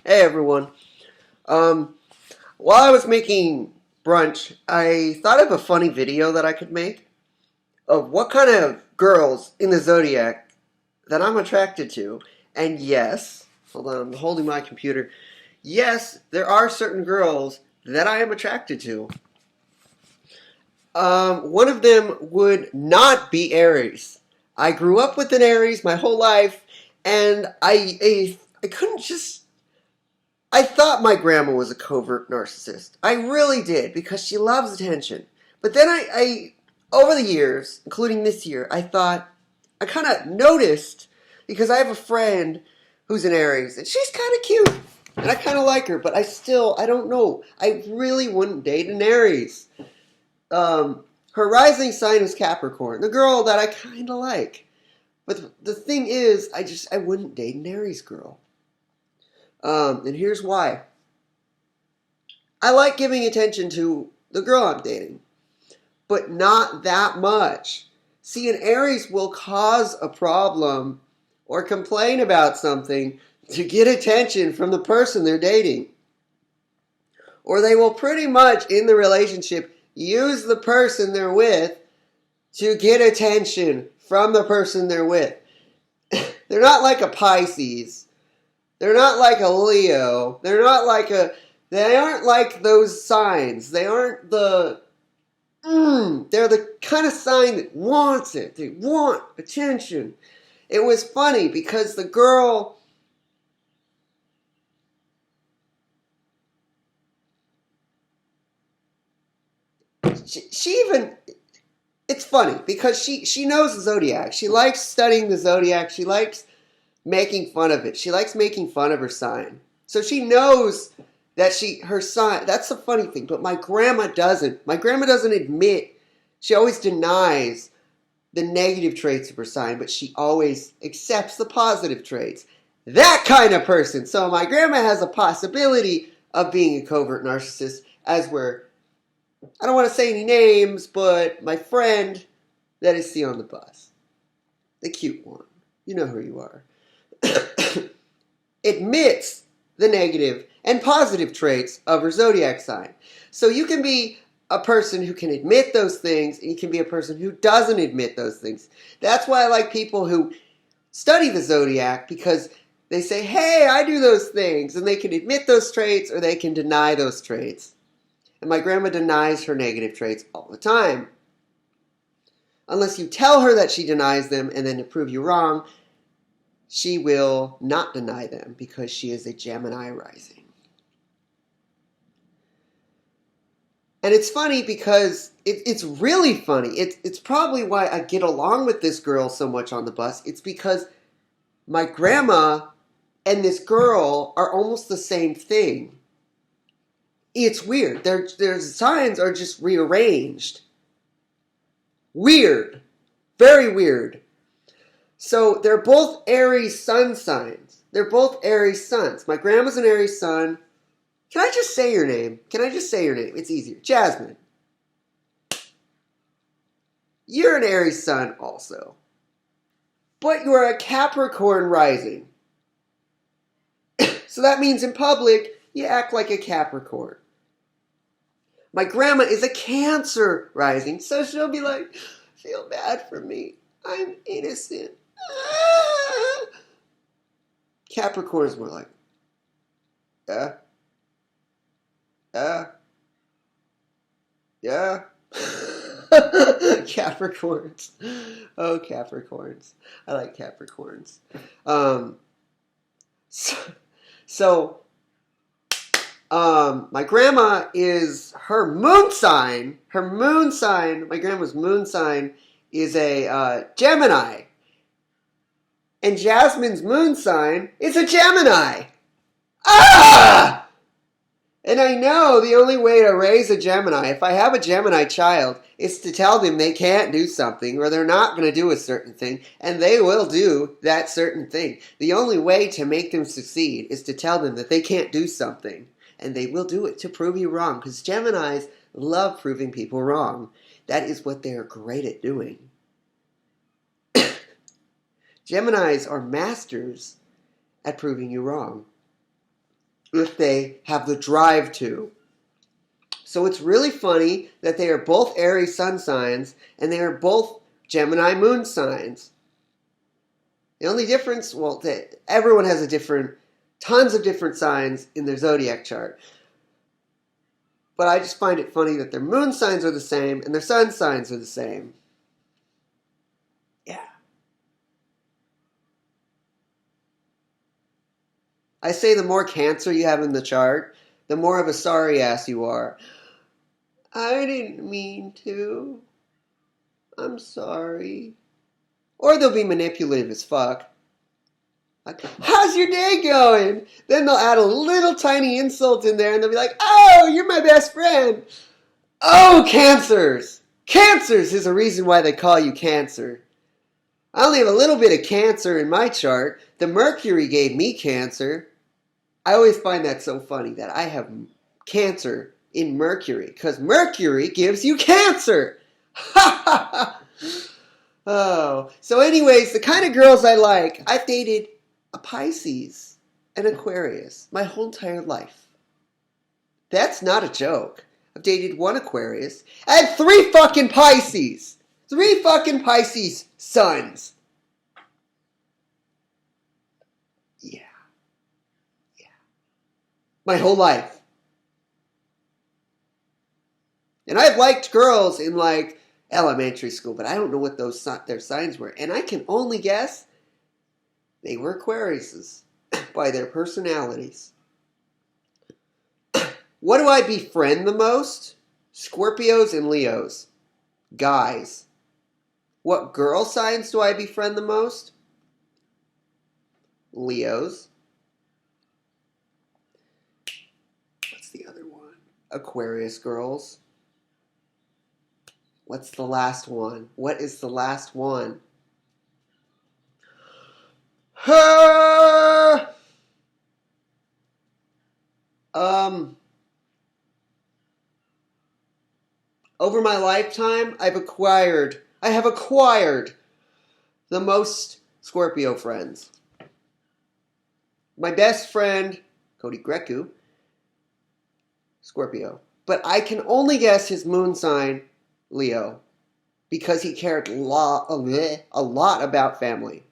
Hey everyone. Um, while I was making brunch, I thought of a funny video that I could make of what kind of girls in the zodiac that I'm attracted to. And yes, hold on, I'm holding my computer. Yes, there are certain girls that I am attracted to. One of them would not be Aries. I grew up with an Aries my whole life, and I couldn't just I thought my grandma was a covert narcissist. I really did, because she loves attention. But then over the years, including this year, I kind of noticed, because I have a friend who's an Aries, and she's kind of cute, and I kind of like her, but I don't know. I really wouldn't date an Aries. Her rising sign is Capricorn, the girl that I kind of like. But the thing is, I wouldn't date an Aries girl. And here's why. I like giving attention to the girl I'm dating, but not that much. See, an Aries will cause a problem or complain about something to get attention from the person they're dating. Or they will pretty much, in the relationship, use the person they're with to get attention from the person they're with. They're not like a Pisces. They're not like a Leo. They aren't like those signs. They aren't they're the kind of sign that wants it. They want attention. It was funny because the girl, she even, it's funny because she knows the zodiac. She likes studying the zodiac. She likes making fun of it. She likes making fun of her sign. So she knows that her sign, that's the funny thing, but my grandma doesn't. My grandma doesn't admit, she always denies the negative traits of her sign, but she always accepts the positive traits. That kind of person. So my grandma has a possibility of being a covert narcissist, as I don't want to say any names, but my friend that is see on the bus, the cute one, you know who you are, admits the negative and positive traits of her zodiac sign. So you can be a person who can admit those things, and you can be a person who doesn't admit those things. That's why I like people who study the zodiac, because they say, hey, I do those things, and they can admit those traits or they can deny those traits. And my grandma denies her negative traits all the time. Unless you tell her that she denies them, and then to prove you wrong, she will not deny them because she is a Gemini rising. And it's funny because it's really funny. It's probably why I get along with this girl so much on the bus. It's because my grandma and this girl are almost the same thing. It's weird. Their signs are just rearranged. Weird. Very weird. So they're both Aries sun signs. They're both Aries suns. My grandma's an Aries sun. Can I just say your name? It's easier. Jasmine. You're an Aries sun also. But you're a Capricorn rising. So that means in public, you act like a Capricorn. My grandma is a Cancer rising, so she'll be like, feel bad for me. I'm innocent. Capricorn's more like, yeah, yeah, yeah. Capricorns. Oh, Capricorns. I like Capricorns. Um, so, so my grandma is her moon sign. My grandma's moon sign is a Gemini. And Jasmine's moon sign is a Gemini. Ah! And I know the only way to raise a Gemini, if I have a Gemini child, is to tell them they can't do something or they're not going to do a certain thing, and they will do that certain thing. The only way to make them succeed is to tell them that they can't do something, and they will do it to prove you wrong, because Geminis love proving people wrong. That is what they're great at doing. Geminis are masters at proving you wrong. if they have the drive to. So it's really funny that they are both Aries sun signs and they are both Gemini moon signs. The only difference, well, everyone has tons of different signs in their zodiac chart. But I just find it funny that their moon signs are the same and their sun signs are the same. Yeah. I say the more Cancer you have in the chart, the more of a sorry ass you are. I didn't mean to. I'm sorry. Or they'll be manipulative as fuck. Like, how's your day going? Then they'll add a little tiny insult in there and they'll be like, oh, you're my best friend. Oh, Cancers. Cancers is a reason why they call you Cancer. I only have a little bit of Cancer in my chart. The Mercury gave me Cancer. I always find that so funny that I have Cancer in Mercury because Mercury gives you Cancer. Ha ha ha. Oh, so anyways, the kind of girls I like, I've dated a Pisces, an Aquarius, my whole entire life. That's not a joke. I've dated one Aquarius and 3 fucking Pisces. 3 fucking Pisces sons. Yeah. My whole life. And I've liked girls in like elementary school, but I don't know what their signs were. And I can only guess they were Aquariuses by their personalities. What do I befriend the most? Scorpios and Leos. Guys. What girl signs do I befriend the most? Leos. What's the other one? Aquarius girls. What's the last one? What is the last one? Over my lifetime, I have acquired the most Scorpio friends. My best friend, Cody, Scorpio. But I can only guess his moon sign, Leo, because he cared a lot about family.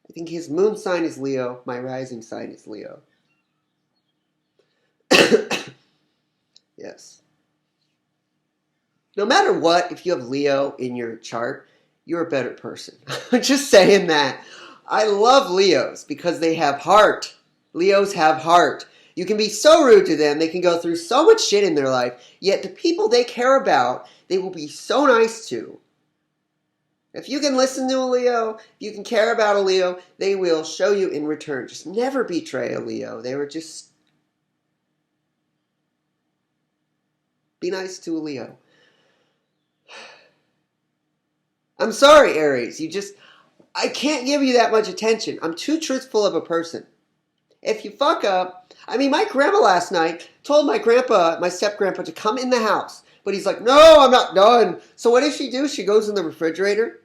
I think his moon sign is Leo. My rising sign is Leo. Yes. No matter what, if you have Leo in your chart, you're a better person. I'm just saying that. I love Leos because they have heart. Leos have heart. You can be so rude to them. They can go through so much shit in their life. Yet the people they care about, they will be so nice to. If you can listen to a Leo, if you can care about a Leo, they will show you in return. Just never betray a Leo. They were just... Be nice to a Leo. I'm sorry, Aries. I can't give you that much attention. I'm too truthful of a person. If you fuck up... my grandma last night told my step-grandpa, to come in the house. But he's like, no, I'm not done. So what does she do? She goes in the refrigerator.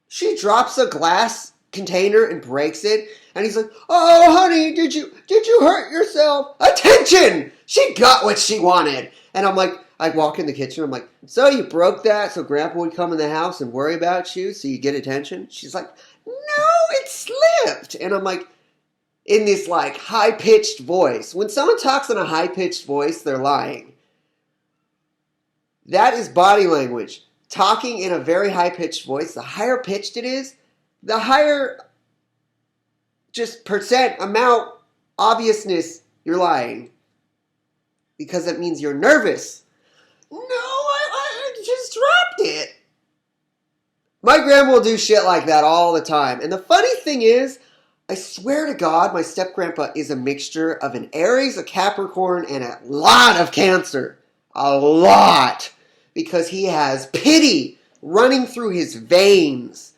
She drops a glass container and breaks it. And he's like, oh, honey, did you hurt yourself? Attention! She got what she wanted. And I'm like, I walk in the kitchen. I'm like, so you broke that so Grandpa would come in the house and worry about you so you get attention? She's like, no, it slipped. And I'm like, in this like high-pitched voice. When someone talks in a high-pitched voice, they're lying. That is body language. Talking in a very high-pitched voice, the higher pitched it is, the higher just percent amount obviousness you're lying. Because that means you're nervous. No, I just dropped it. My grandma will do shit like that all the time. And the funny thing is, I swear to God, my step-grandpa is a mixture of an Aries, a Capricorn, and a lot of Cancer. A lot. Because he has pity running through his veins.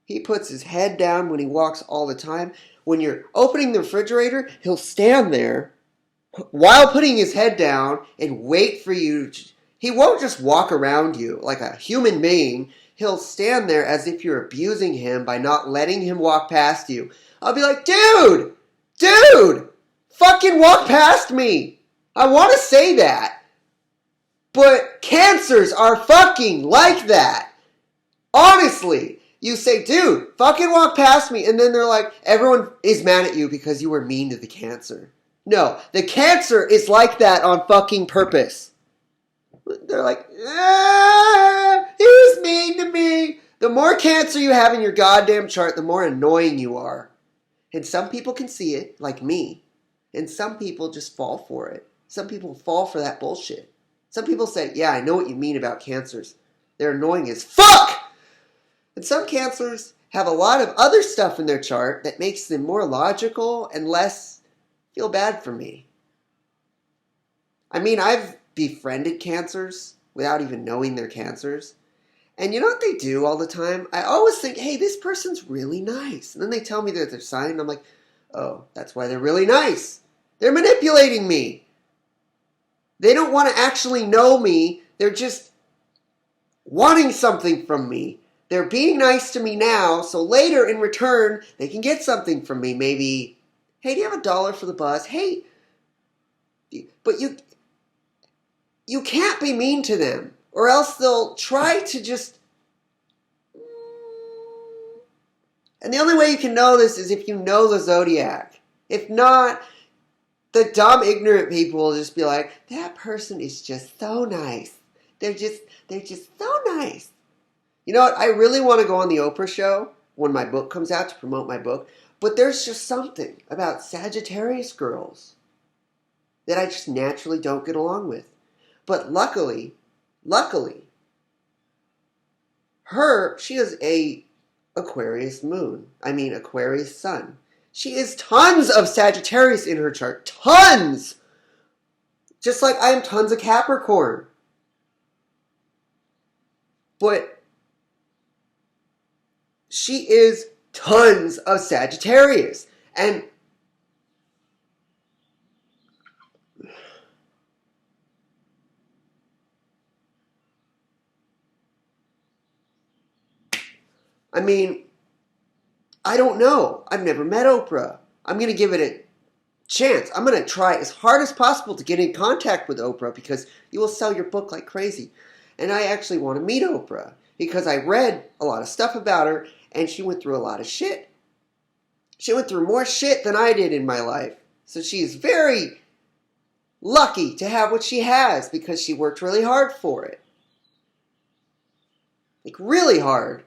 He puts his head down when he walks all the time. When you're opening the refrigerator, he'll stand there while putting his head down and wait for you. He won't just walk around you like a human being. he'll stand there as if you're abusing him by not letting him walk past you. I'll be like, dude, fucking walk past me. I want to say that. But cancers are fucking like that. Honestly. You say, dude, fucking walk past me. And then they're like, everyone is mad at you because you were mean to the cancer. No, the cancer is like that on fucking purpose. They're like, he was mean to me. The more cancer you have in your goddamn chart, the more annoying you are. And some people can see it, like me. And some people just fall for it. Some people fall for that bullshit. Some people say, yeah, I know what you mean about cancers. They're annoying as fuck! And some cancers have a lot of other stuff in their chart that makes them more logical and less feel bad for me. I mean, I've befriended cancers without even knowing they're cancers. And you know what they do all the time? I always think, hey, this person's really nice. And then they tell me that their sign, and I'm like, oh, that's why they're really nice. They're manipulating me. They don't want to actually know me. They're just wanting something from me. They're being nice to me now, so later in return, they can get something from me. Maybe, hey, do you have $1 for the bus? Hey, but you can't be mean to them, or else they'll try to just... And the only way you can know this is if you know the zodiac. If not, the dumb, ignorant people will just be like, that person is just so nice. They're just so nice. You know what? I really want to go on the Oprah show when my book comes out to promote my book. But there's just something about Sagittarius girls that I just naturally don't get along with. But luckily, she is a Aquarius moon. I mean Aquarius sun. She is tons of Sagittarius in her chart. Tons! Just like I am tons of Capricorn. But she is tons of Sagittarius. And I mean, I don't know. I've never met Oprah. I'm going to give it a chance. I'm going to try as hard as possible to get in contact with Oprah because you will sell your book like crazy. And I actually want to meet Oprah because I read a lot of stuff about her and she went through a lot of shit. She went through more shit than I did in my life. So she is very lucky to have what she has because she worked really hard for it. Like really hard.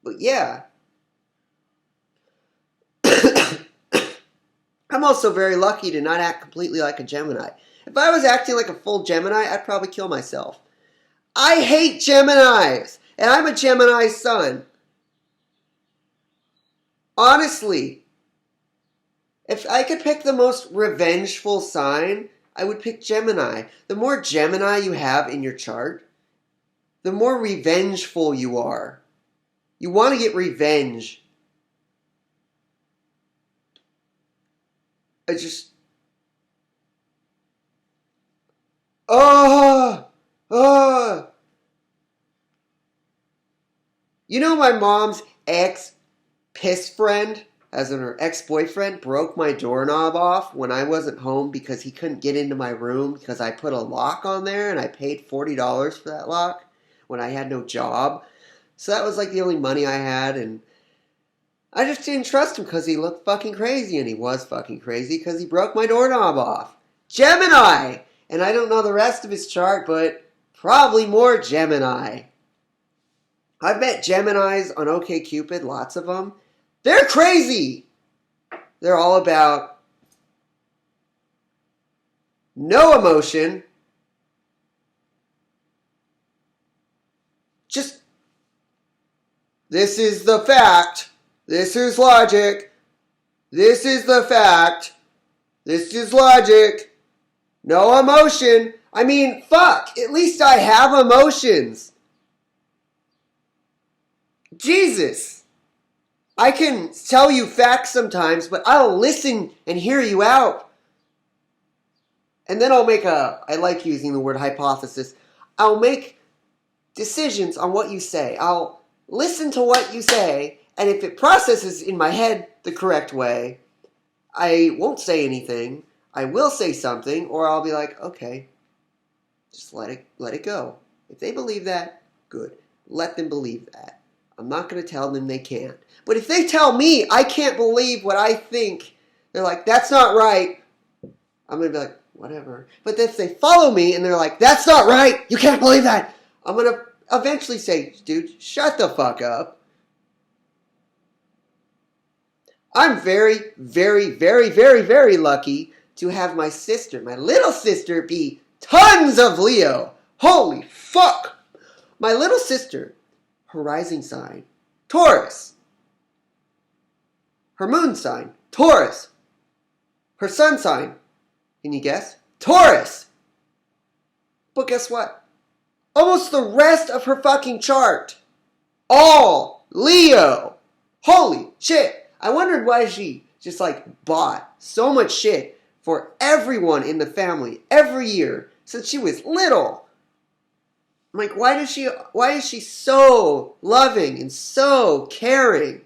But yeah. I'm also very lucky to not act completely like a Gemini. If I was acting like a full Gemini, I'd probably kill myself. I hate Geminis, and I'm a Gemini sun. Honestly, if I could pick the most revengeful sign, I would pick Gemini. The more Gemini you have in your chart, the more revengeful you are. You want to get revenge. You know my mom's ex-piss friend, as in her ex-boyfriend, broke my doorknob off when I wasn't home because he couldn't get into my room because I put a lock on there and I paid $40 for that lock when I had no job. So that was like the only money I had, and I just didn't trust him because he looked fucking crazy, and he was fucking crazy because he broke my doorknob off. Gemini! And I don't know the rest of his chart, but probably more Gemini. I've met Geminis on OkCupid, lots of them. They're crazy! They're all about no emotion. Just, this is the fact. This is logic. This is the fact. This is logic. No emotion. I mean, fuck. At least I have emotions. Jesus. I can tell you facts sometimes, but I'll listen and hear you out. And then I like using the word hypothesis. I'll make decisions on what you say. I'll listen to what you say, and if it processes in my head the correct way, I won't say anything. I will say something, or I'll be like, okay, just let it go. If they believe that, good. Let them believe that. I'm not going to tell them they can't. But if they tell me I can't believe what I think, they're like, that's not right, I'm going to be like, whatever. But if they follow me and they're like, that's not right, you can't believe that, I'm going to eventually say, dude, shut the fuck up. I'm very, very, very, very, very lucky to have my sister, my little sister, be tons of Leo. Holy fuck! My little sister, her rising sign, Taurus. Her moon sign, Taurus. Her sun sign, can you guess? Taurus. But guess what? Almost the rest of her fucking chart, all Leo. Holy shit. I wondered why she just bought so much shit for everyone in the family every year since she was little. I'm like, why is she so loving and so caring?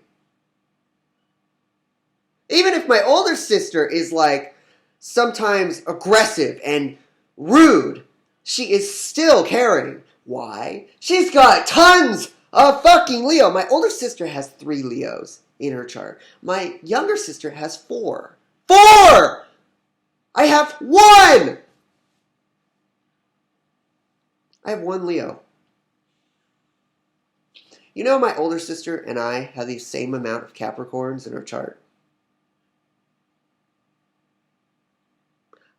Even if my older sister is sometimes aggressive and rude, she is still caring. Why? She's got tons of fucking Leo. My older sister has 3 Leos in her chart. My younger sister has 4. 4! I have 1! I have 1 Leo. You know, my older sister and I have the same amount of Capricorns in our chart.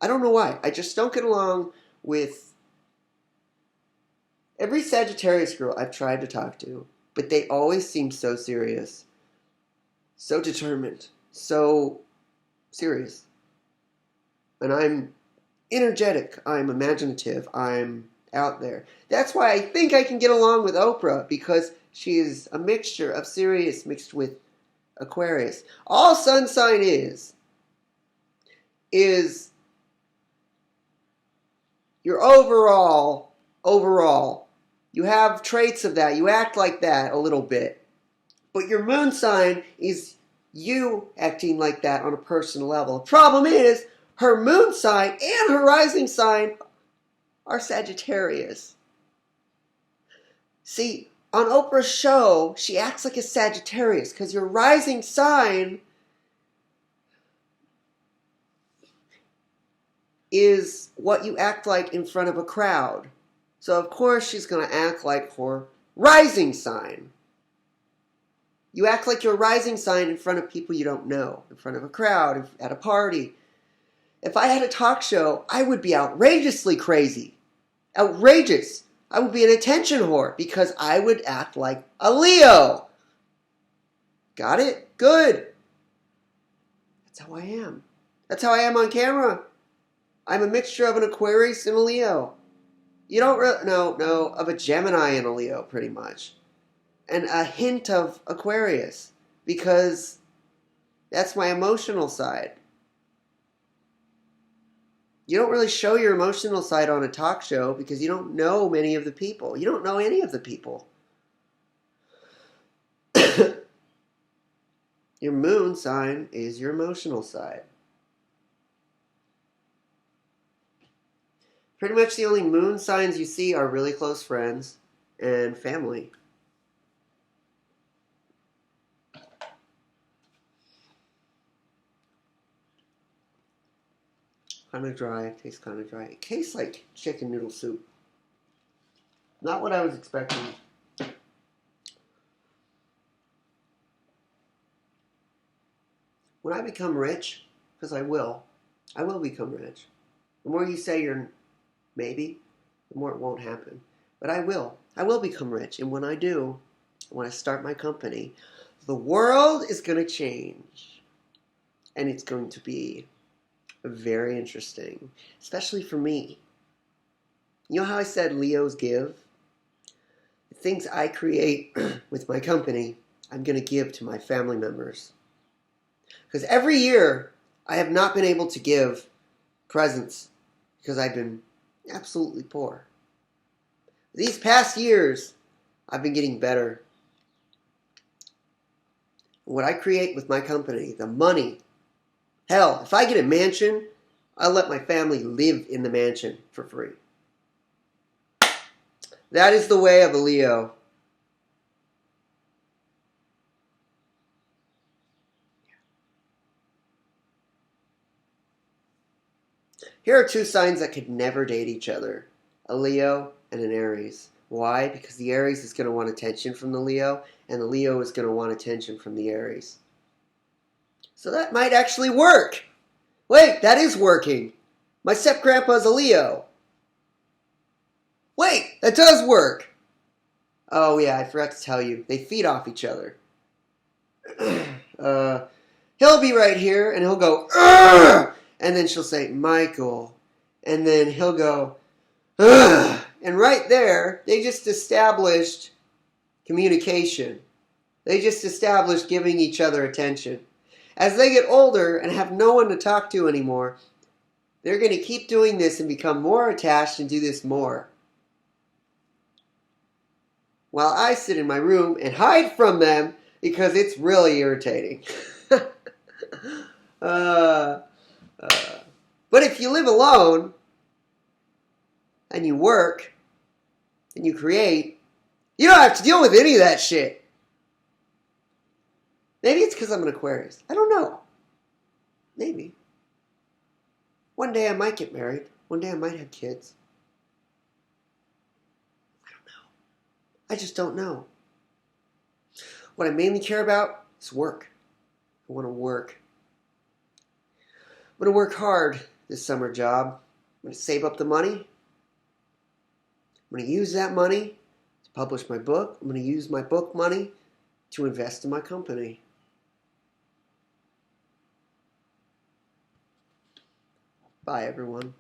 I don't know why. I just don't get along with every Sagittarius girl I've tried to talk to, but they always seem so serious, so determined, so serious. And I'm energetic, I'm imaginative, I'm out there. That's why I think I can get along with Oprah, because she is a mixture of serious mixed with Aquarius. All sun sign is your overall, you have traits of that. You act like that a little bit. But your moon sign is you acting like that on a personal level. The problem is, her moon sign and her rising sign are Sagittarius. See, on Oprah's show, she acts like a Sagittarius because your rising sign is what you act like in front of a crowd. So of course she's going to act like her rising sign. You act like your rising sign in front of people you don't know, in front of a crowd, at a party. If I had a talk show, I would be outrageously crazy. Outrageous. I would be an attention whore because I would act like a Leo. Got it? Good. That's how I am. That's how I am on camera. I'm a mixture of an Aquarius and a Leo. You don't really, no, of a Gemini and a Leo, pretty much. And a hint of Aquarius, because that's my emotional side. You don't really show your emotional side on a talk show because you don't know many of the people. You don't know any of the people. Your moon sign is your emotional side. Pretty much the only moon signs you see are really close friends and family. Kind of dry, tastes kind of dry. It tastes like chicken noodle soup. Not what I was expecting. When I become rich, because I will become rich. The more you say you're maybe, the more it won't happen. But I will become rich. And when I do, when I start my company, the world is going to change. And it's going to be very interesting, especially for me. You know how I said Leos give? The things I create with my company, I'm going to give to my family members. Because every year, I have not been able to give presents because I've been absolutely poor. These past years, I've been getting better. What I create with my company, the money. Hell, if I get a mansion, I'll let my family live in the mansion for free. That is the way of a Leo. Here are two signs that could never date each other. A Leo and an Aries. Why? Because the Aries is going to want attention from the Leo, and the Leo is going to want attention from the Aries. So that might actually work. Wait, that is working. My step-grandpa's a Leo. Wait, that does work. Oh yeah, I forgot to tell you. They feed off each other. He'll be right here, and he'll go, "Ugh!" And then she'll say, Michael. And then he'll go, "Ugh!" And right there, they just established communication. They just established giving each other attention. As they get older and have no one to talk to anymore, they're going to keep doing this and become more attached and do this more. While I sit in my room and hide from them because it's really irritating. But if you live alone and you work and you create, you don't have to deal with any of that shit. Maybe it's because I'm an Aquarius. I don't know. Maybe. One day I might get married. One day I might have kids. I don't know. I just don't know. What I mainly care about is work. I want to work. I'm going to work hard this summer job. I'm going to save up the money. I'm going to use that money to publish my book. I'm going to use my book money to invest in my company. Bye, everyone.